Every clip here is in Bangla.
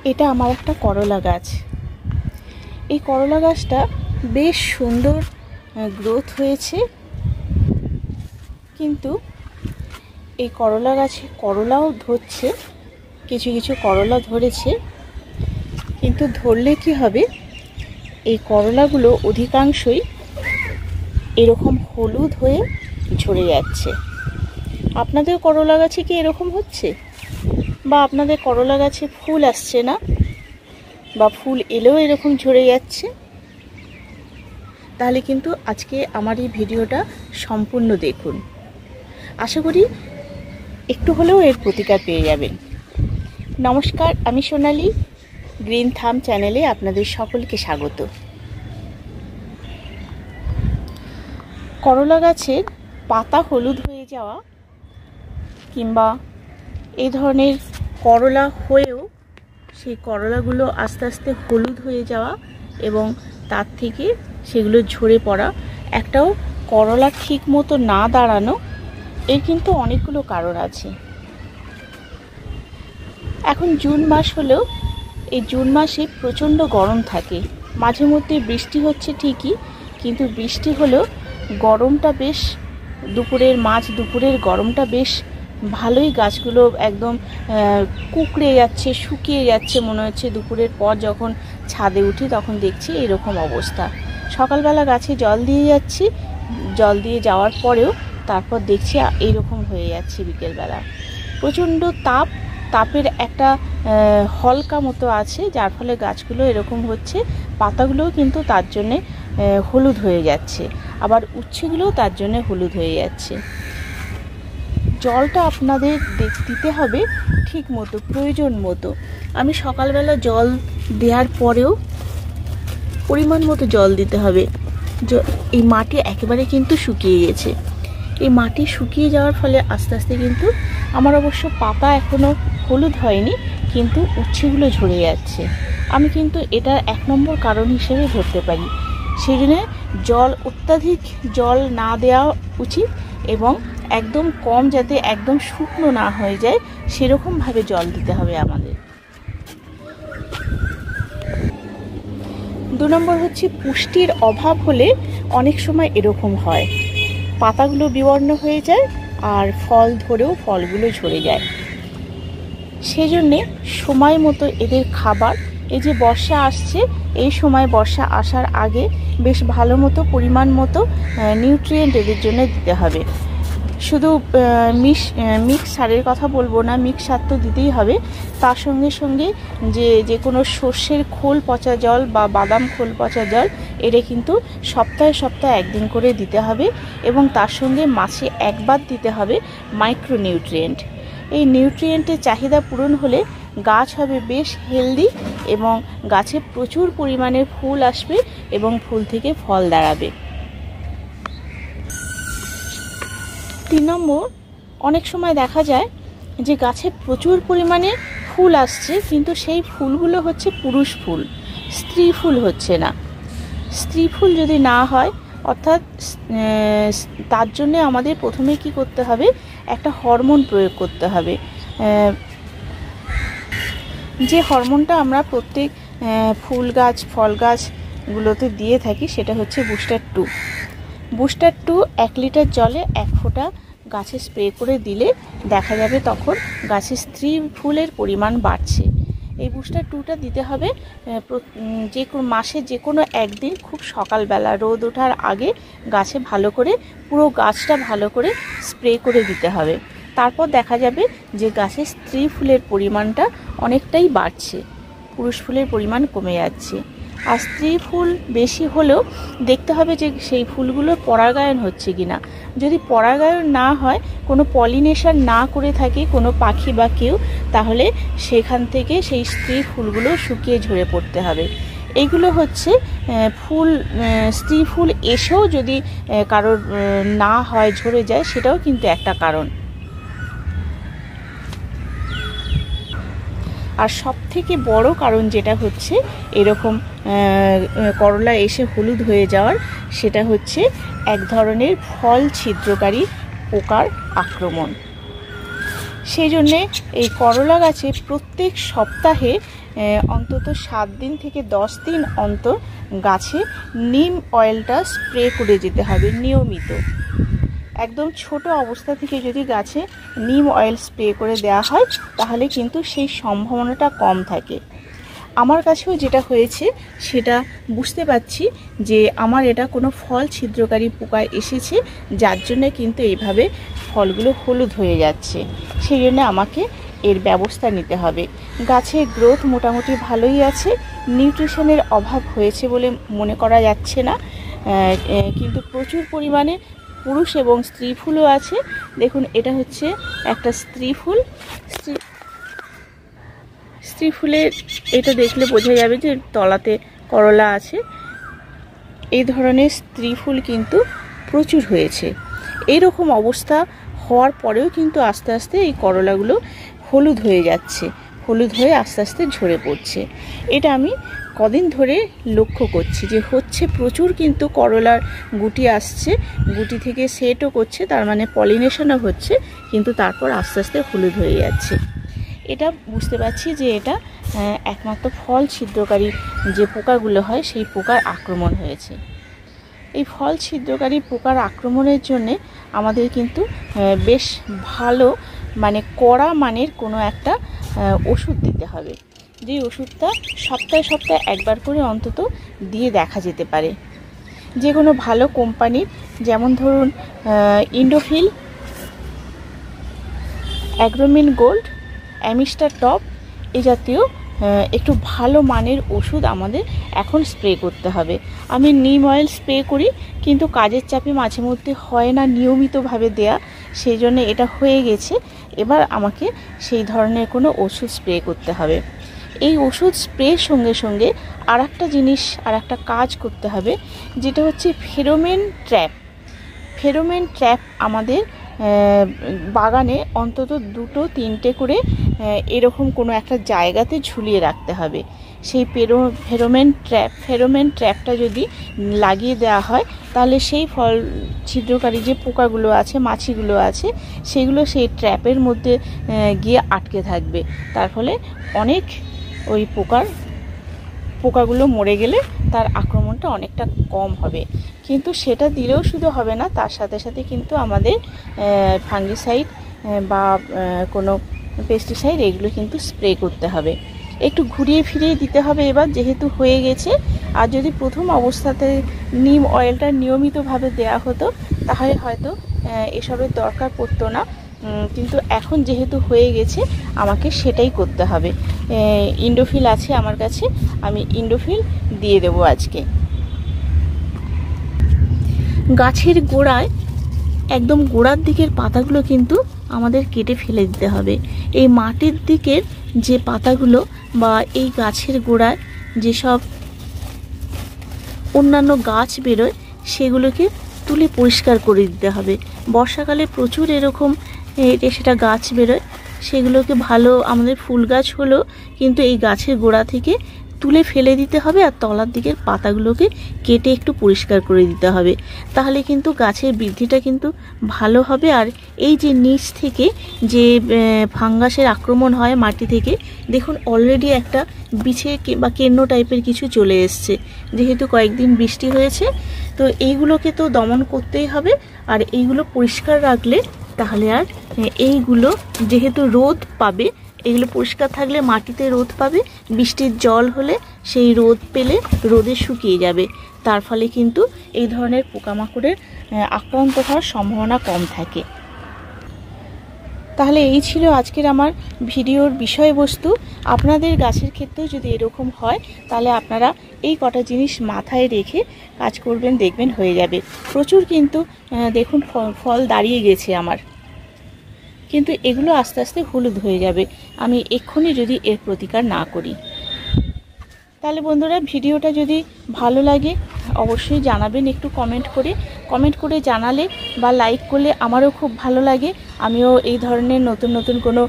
এটা আমার একটা করলা গাছ। এই করলা গাছটা বেশ সুন্দর গ্রোথ হয়েছে, কিন্তু এই করলা গাছে করলাও ধরছে, কিছু কিছু করলা ধরেছে, কিন্তু ধরলে কি হবে, এই করলাগুলো অধিকাংশই এরকম হলুদ হয়ে ঝরে যাচ্ছে। আপনাদের করলা গাছে কি এরকম হচ্ছে? বা আপনাদের করলা গাছে ফুল আসছে না, বা ফুল এলেও এরকম ঝরে যাচ্ছে? তাহলে কিন্তু আজকে আমার এই ভিডিওটা সম্পূর্ণ দেখুন, আশা করি একটু হলেও এর প্রতিকার পেয়ে যাবেন। নমস্কার, আমি সোনালি, গ্রিন থাম চ্যানেলে আপনাদের সকলকে স্বাগত। করলা গাছের পাতা হলুদ হয়ে যাওয়া কিংবা এই ধরনের করলা হয়েও সেই করলাগুলো আস্তে আস্তে হলুদ হয়ে যাওয়া এবং তার থেকে সেগুলো ঝরে পড়া, একটাও করলা ঠিক মতো না দাঁড়ানো, এর কিন্তু অনেকগুলো কারণ আছে। এখন জুন মাস হলেও এই জুন মাসে প্রচণ্ড গরম থাকে, মাঝে মধ্যে বৃষ্টি হচ্ছে ঠিকই, কিন্তু বৃষ্টি হলেও গরমটা বেশ, দুপুরের গরমটা বেশ ভালোই, গাছগুলো একদম কুঁকড়ে যাচ্ছে, শুকিয়ে যাচ্ছে, মনে হচ্ছে দুপুরের পর যখন ছাদে উঠি তখন দেখছি এরকম অবস্থা। সকালবেলা গাছে জল দিয়ে যাচ্ছি, জল দিয়ে যাওয়ার পরেও তারপর দেখছি এইরকম হয়ে যাচ্ছে বিকেলবেলা। প্রচণ্ড তাপের একটা হলকা মতো আছে, যার ফলে গাছগুলো এরকম হচ্ছে, পাতাগুলোও কিন্তু তার জন্যে হলুদ হয়ে যাচ্ছে, আবার উচ্ছেগুলোও তার জন্য হলুদ হয়ে যাচ্ছে। জলটা আপনাদের দিতে হবে ঠিক মতো, প্রয়োজন মতো। আমি সকালবেলা জল দেওয়ার পরেও পরিমাণ মতো জল দিতে হবে। এই মাটি একেবারে কিন্তু শুকিয়ে গেছে, এই মাটি শুকিয়ে যাওয়ার ফলে আস্তে আস্তে কিন্তু আমার অবশ্য পাতা এখনও হলুদ হয়নি, কিন্তু উচ্ছেগুলো ঝরে যাচ্ছে। আমি কিন্তু এটার 1 নম্বর কারণ হিসেবে ধরতে পারি। সেই জন্য অত্যাধিক জল না দেওয়া উচিত এবং একদম কম, যাতে একদম শুকনো না হয়ে যায় সেরকমভাবে জল দিতে হবে আমাদের। 2 নম্বর হচ্ছে পুষ্টির অভাব হলে অনেক সময় এরকম হয়, পাতাগুলো বিবর্ণ হয়ে যায় আর ফল ধরেও ফলগুলো ঝরে যায়। সেজন্যে সময় মতো এদের খাবার, এই যে বর্ষা আসছে, এই সময় বর্ষা আসার আগে বেশ ভালো মতো পরিমাণ মতো নিউট্রিয়েন্ট এদের জন্য দিতে হবে। শুধু মিক্স সারের কথা বলবো না, মিক্স সার তো দিতেই হবে, তার সঙ্গে সঙ্গে যে কোনো সর্ষের খোল পচা জল বা বাদাম খোল পচা জল, এটা কিন্তু সপ্তাহে 1 দিন করে দিতে হবে, এবং তার সঙ্গে মাসে 1 বার দিতে হবে মাইক্রোনিউট্রিয়েন্ট। এই নিউট্রিয়েন্টের চাহিদা পূরণ হলে গাছ হবে বেশ হেলদি এবং গাছে প্রচুর পরিমাণে ফুল আসবে এবং ফুল থেকে ফল দাঁড়াবে। 3 নম্বর, অনেক সময় দেখা যায় যে গাছে প্রচুর পরিমাণে ফুল আসছে, কিন্তু সেই ফুলগুলো হচ্ছে পুরুষ ফুল, স্ত্রী ফুল হচ্ছে না। স্ত্রী ফুল যদি না হয়, অর্থাৎ তার জন্য আমাদের প্রথমে কি করতে হবে, একটা হরমোন প্রয়োগ করতে হবে। যে হরমোনটা আমরা প্রত্যেক ফুল গাছ ফল গাছগুলোতে দিয়ে থাকি, সেটা হচ্ছে বুস্টার 2 1 লিটার জলে 1 ফোঁটা গাছে স্প্রে করে দিলে দেখা যাবে তখন গাছে স্ত্রী ফুলের পরিমাণ বাড়ছে। এই বুস্টার 2টা দিতে হবে মাসে যে কোনো 1 দিন, খুব সকালবেলা রোদ ওঠার আগে গাছে ভালো করে, পুরো গাছটা ভালো করে স্প্রে করে দিতে হবে। তারপর দেখা যাবে যে গাছে স্ত্রী ফুলের পরিমাণটা অনেকটাই বাড়ছে, পুরুষ ফুলের পরিমাণ কমে যাচ্ছে। আর স্ত্রী ফুল বেশি হলেও দেখতে হবে যে সেই ফুলগুলো পরাগায়ন হচ্ছে কিনা। যদি পরাগায়ন না হয়, কোনো পলিনেশন না করে থাকে কোনো পাখি বা কেউ, তাহলে সেখান থেকে সেই স্ত্রী ফুলগুলো শুকিয়ে ঝরে পড়তে হবে। এইগুলো হচ্ছে স্ত্রী ফুল এসেও যদি কারোর না হয়, ঝরে যায়, সেটাও কিন্তু একটা কারণ। আর সবথেকে বড় কারণ যেটা হচ্ছে এরকম করলা এসে হলুদ হয়ে যাওয়ার, সেটা হচ্ছে এক ধরনের ফল ছিদ্রকারী পোকার আক্রমণ। সেই জন্যে এই করলা গাছে প্রত্যেক সপ্তাহে অন্তত 7 দিন থেকে 10 দিন অন্তর গাছে নিম অয়েলটা স্প্রে করে যেতে হবে নিয়মিত। একদম ছোট অবস্থা থেকে যদি গাছে নিম অয়েল স্প্রে করে দেওয়া হয় তাহলে কিন্তু সেই সম্ভাবনাটা কম থাকে। আমার কাছেও যেটা হয়েছে সেটা বুঝতে পারছি যে আমার এটা কোনো ফল ছিদ্রকারী পোকা এসেছে, যার জন্য কিন্তু এইভাবে ফলগুলো হলুদ হয়ে যাচ্ছে। সেই জন্য আমাকে এর ব্যবস্থা নিতে হবে। গাছের গ্রোথ মোটামুটি ভালোই আছে, নিউট্রিশনের অভাব হয়েছে বলে মনে করা যাচ্ছে না, কিন্তু প্রচুর পরিমাণে পুরুষ এবং স্ত্রী ফুলও আছে। দেখুন এটা হচ্ছে একটা স্ত্রী ফুল। স্ত্রী ফুলের এটা দেখলে বোঝা যাবে যে তলাতে করলা আছে। এই ধরনের স্ত্রী ফুল কিন্তু প্রচুর হয়েছে। এইরকম অবস্থা হওয়ার পরেও কিন্তু আস্তে আস্তে এই করলাগুলো হলুদ হয়ে যাচ্ছে, হলুদ হয়ে আস্তে আস্তে ঝরে পড়ছে। এটা আমি কদিন ধরে লক্ষ্য করছি যে হচ্ছে, প্রচুর কিন্তু করলার গুটি আসছে, গুটি থেকে সেটও করছে, তার মানে পলিনেশনও হচ্ছে, কিন্তু তারপর আস্তে আস্তে হলুদ হয়ে যাচ্ছে। এটা বুঝতে পারছি যে এটা একমাত্র ফল ছিদ্রকারী যে পোকাগুলো হয় সেই পোকার আক্রমণ হয়েছে। এই ফল ছিদ্রকারী পোকার আক্রমণের জন্যে আমাদের কিন্তু বেশ ভালো মানে কড়া মানের কোনো একটা ওষুধ দিতে হবে, যে ওষুধটা সপ্তাহে সপ্তাহে একবার করে অন্তত দিয়ে দেখা যেতে পারে। যে কোনো ভালো কোম্পানির, যেমন ধরুন Indofil, Agromin gold, Amistar top, এই জাতীয় একটু ভালো মানের ওষুধ আমাদের এখন স্প্রে করতে হবে। আমি নিম অয়েল স্প্রে করি, কিন্তু কাজের চাপে মাঝে মধ্যে হয় না নিয়মিতভাবে দেয়া, সেই জন্য এটা হয়ে গেছে। এবার আমাকে সেই ধরনের কোনো ওষুধ স্প্রে করতে হবে। এই ওষুধ স্প্রের সঙ্গে সঙ্গে আর একটা জিনিস, আর একটা কাজ করতে হবে, যেটা হচ্ছে ফেরোমেন ট্র্যাপ। ফেরোমেন ট্র্যাপ আমাদের বাগানে অন্তত 2-3টে করে এরকম কোনো একটা জায়গাতে ঝুলিয়ে রাখতে হবে। সেই ফেরোমেন ট্র্যাপটা যদি লাগিয়ে দেওয়া হয় তাহলে সেই ফল ছিদ্রকারী যে পোকাগুলো আছে, মাছিগুলো আছে, সেগুলো সেই ট্র্যাপের মধ্যে গিয়ে আটকে থাকবে। তার ফলে অনেক ওই পোকাগুলো মরে গেলে তার আক্রমণটা অনেকটা কম হবে। কিন্তু সেটা দিলেও শুধু হবে না, তার সাথে সাথে কিন্তু আমাদের ফাঙ্গিসাইড বা কোনো পেস্টিসাইড এগুলো কিন্তু স্প্রে করতে হবে। একটু ঘুরিয়ে ফিরিয়ে দিতে হবে এবার, যেহেতু হয়ে গেছে। আর যদি প্রথম অবস্থাতে নিম অয়েলটা নিয়মিতভাবে দেওয়া হতো তাহলে হয়তো এসবের দরকার পড়তো না, কিন্তু এখন যেহেতু হয়ে গেছে আমাকে সেটাই করতে হবে। ইন্ডোফিল আছে আমার কাছে, আমি ইন্ডোফিল দিয়ে দেবো আজকে। গাছের গোড়ায় একদম গোড়ার দিকের পাতাগুলো কিন্তু আমাদের কেটে ফেলে দিতে হবে। এই মাটির দিকের যে পাতাগুলো বা এই গাছের গোড়ায় যেসব অন্যান্য গাছ বেরোয় সেগুলোকে তুলে পরিষ্কার করে দিতে হবে। বর্ষাকালে প্রচুর এরকম সেটা গাছ বেরোয়, সেগুলোকে ভালো, আমাদের ফুল গাছ হলো কিন্তু এই গাছের গোড়া থেকে তুলে ফেলে দিতে হবে, আর তলার দিকের পাতাগুলোকে কেটে একটু পরিষ্কার করে দিতে হবে। তাহলে কিন্তু গাছের বৃদ্ধিটা কিন্তু ভালো হবে। আর এই যে নিচ থেকে যে ফাঙ্গাসের আক্রমণ হয় মাটি থেকে, দেখুন অলরেডি একটা বিছে বা কেন্ন টাইপের কিছু চলে এসছে, যেহেতু কয়েকদিন বৃষ্টি হয়েছে। তো এইগুলোকে তো দমন করতেই হবে, আর এইগুলো পরিষ্কার রাখলে তাহলে আর এইগুলো যেহেতু রোদ পাবে, এগুলো পরিষ্কার থাকলে মাটিতে রোদ পাবে, বৃষ্টির জল হলে সেই রোদ পেলে রোদে শুকিয়ে যাবে, তার ফলে কিন্তু এই ধরনের পোকামাকড়ের আক্রান্ত হওয়ার সম্ভাবনা কম থাকে। তাহলে এই ছিল আজকের আমার ভিডিওর বিষয়বস্তু। আপনাদের গাছের ক্ষেত্রেও যদি এরকম হয় তাহলে আপনারা এই কটা জিনিস মাথায় রেখে কাজ করবেন, দেখবেন হয়ে যাবে। প্রচুর কিন্তু দেখুন ফল দাঁড়িয়ে গেছে আমার, কিন্তু এগুলো আস্তে আস্তে হলুদ হয়ে যাবে আমি এক্ষুনি যদি এর প্রতিকার না করি। তাহলে বন্ধুরা, ভিডিওটা যদি ভালো লাগে অবশ্যই জানাবেন একটু কমেন্ট করে জানালে বা লাইক করলে আমারও খুব ভালো লাগে। আমিও এই ধরনের নতুন নতুন কোনো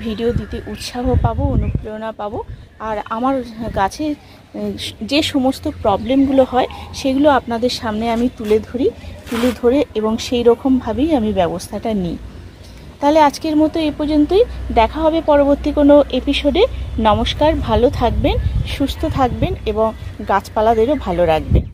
ভিডিও দিতে উৎসাহ পাবো, অনুপ্রেরণা পাবো। আর আমার গাছে যে সমস্ত প্রবলেমগুলো হয় সেগুলো আপনাদের সামনে আমি তুলে ধরে এবং সেই রকমভাবেই আমি ব্যবস্থাটা নিই। তাহলে আজকের মতো এ পর্যন্তই, দেখা হবে পরবর্তী কোনো এপিসোডে। নমস্কার, ভালো থাকবেন, সুস্থ থাকবেন এবং গাছপালাদেরও ভালো রাখবেন।